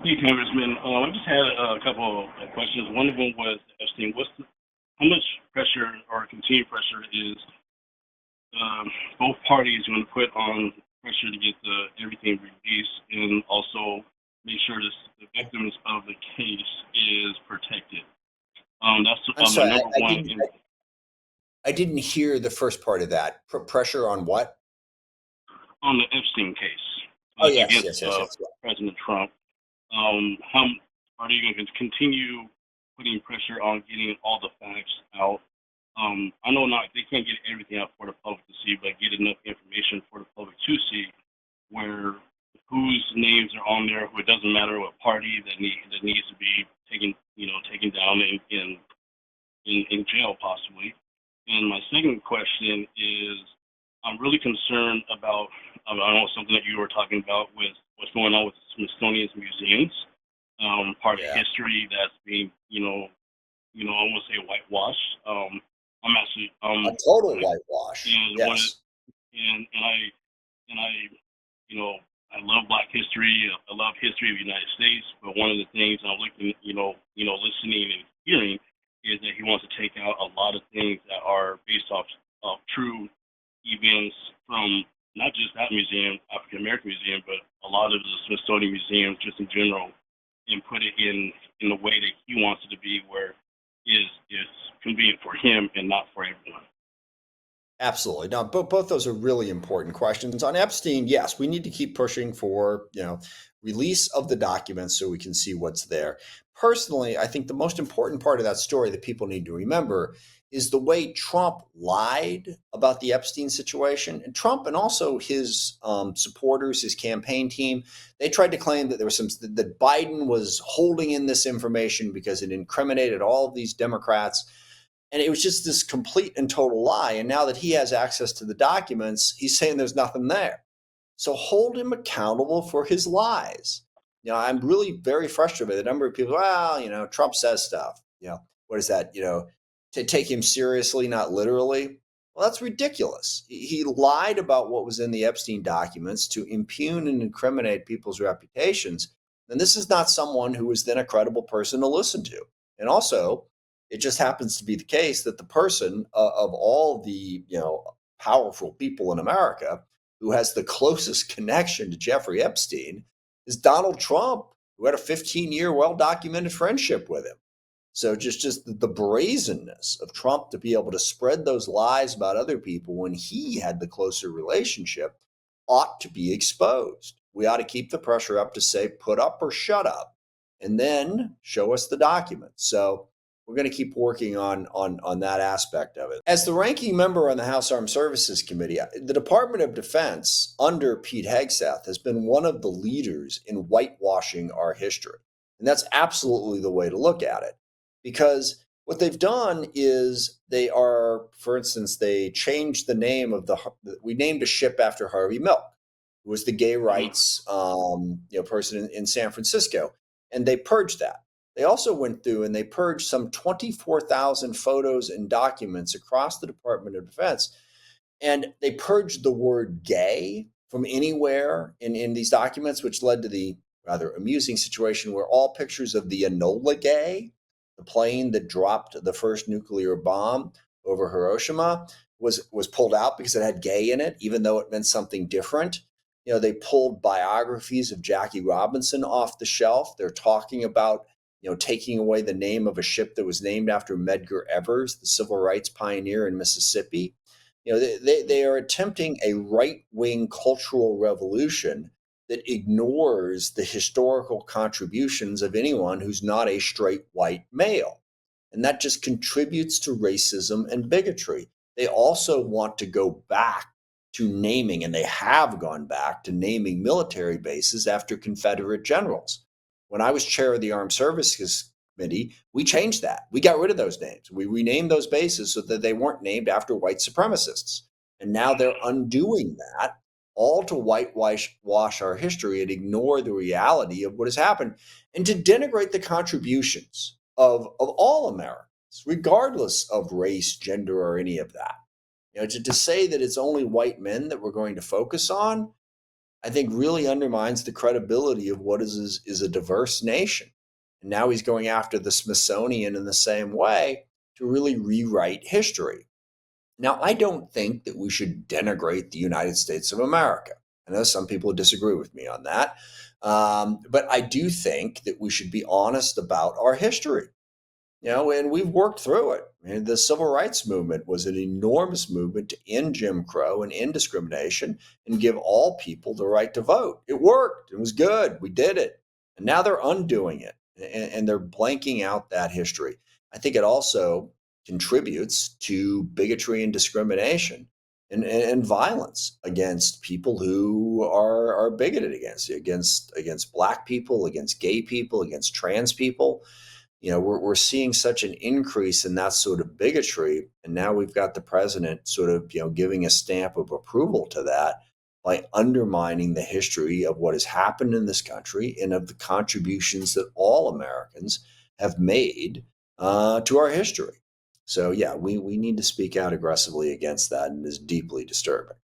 Hey, Congressman. I just had a couple of questions. One of them was Epstein. How much pressure or continued pressure is both parties going to put on pressure to get everything released, and also make sure the victims of the case is protected? That's I'm my sorry, number one I didn't hear the first part of that. Pressure on what? on the Epstein case Oh, yes, against yes, yes, yes. President Trump. How are they going to continue putting pressure on getting all the facts out? I know not they can't get everything out for the public to see, but get enough information for the public to see where whose names are on there, who it doesn't matter what party that needs to be taken down in jail possibly. And my second question is, I'm really concerned about I don't know something that you were talking about with what's going on with Smithsonian's museums, part of Yeah. history that's being I won't say whitewashed. I'm actually A total whitewash. and one of Yes. and I you know I love Black history. I love history of the United States. But one of the things I'm looking listening and hearing is that he wants to take out a lot of things that are based off of true events from not just that museum, African American Museum, but a lot of the Smithsonian museums just in general, and put it in the way that he wants it to be, where is convenient for him and not for everyone. Absolutely. Now, both those are really important questions. On Epstein, yes, we need to keep pushing for, release of the documents so we can see what's there. Personally, I think the most important part of that story that people need to remember is the way Trump lied about the Epstein situation. And Trump and also his supporters, his campaign team, they tried to claim that there was that Biden was holding in this information because it incriminated all of these Democrats, and it was just this complete and total lie. And now that he has access to the documents, he's saying there's nothing there. So hold him accountable for his lies. I'm really very frustrated by the number of people. Well, Trump says stuff. What is that? To take him seriously, not literally. Well, that's ridiculous. He lied about what was in the Epstein documents to impugn and incriminate people's reputations. And this is not someone who is then a credible person to listen to. And also, it just happens to be the case that the person of all the powerful people in America who has the closest connection to Jeffrey Epstein is Donald Trump, who had a 15-year well-documented friendship with him. So just the brazenness of Trump to be able to spread those lies about other people when he had the closer relationship ought to be exposed. We ought to keep the pressure up to say, put up or shut up, and then show us the documents. So we're going to keep working on that aspect of it. As the ranking member on the House Armed Services Committee, the Department of Defense under Pete Hegseth has been one of the leaders in whitewashing our history. And that's absolutely the way to look at it. Because what they've done is for instance, they changed the name we named a ship after Harvey Milk, who was the gay rights person in San Francisco, and they purged that. They also went through and they purged some 24,000 photos and documents across the Department of Defense. And they purged the word gay from anywhere in these documents, which led to the rather amusing situation where all pictures of the Enola Gay, the plane that dropped the first nuclear bomb over Hiroshima, was pulled out because it had gay in it, even though it meant something different. They pulled biographies of Jackie Robinson off the shelf. They're talking about taking away the name of a ship that was named after Medgar Evers, the civil rights pioneer in Mississippi. They are attempting a right-wing cultural revolution that ignores the historical contributions of anyone who's not a straight white male. And that just contributes to racism and bigotry. They also want to go back to naming, and they have gone back to naming military bases after Confederate generals. When I was chair of the Armed Services Committee, we changed that. We got rid of those names. We renamed those bases so that they weren't named after white supremacists. And now they're undoing that, all to whitewash our history and ignore the reality of what has happened, and to denigrate the contributions of all Americans, regardless of race, gender, or any of that. To say that it's only white men that we're going to focus on, I think really undermines the credibility of what is a diverse nation. And now he's going after the Smithsonian in the same way to really rewrite history. Now, I don't think that we should denigrate the United States of America. I know some people disagree with me on that. But I do think that we should be honest about our history. And we've worked through it. I mean, the civil rights movement was an enormous movement to end Jim Crow and end discrimination and give all people the right to vote. It worked. It was good. We did it. And now they're undoing it and they're blanking out that history. I think it also contributes to bigotry and discrimination and violence against people who are bigoted against black people, against gay people, against trans people. We're seeing such an increase in that sort of bigotry, and now we've got the president sort of giving a stamp of approval to that by undermining the history of what has happened in this country and of the contributions that all Americans have made to our history. So yeah, we need to speak out aggressively against that, and it is deeply disturbing.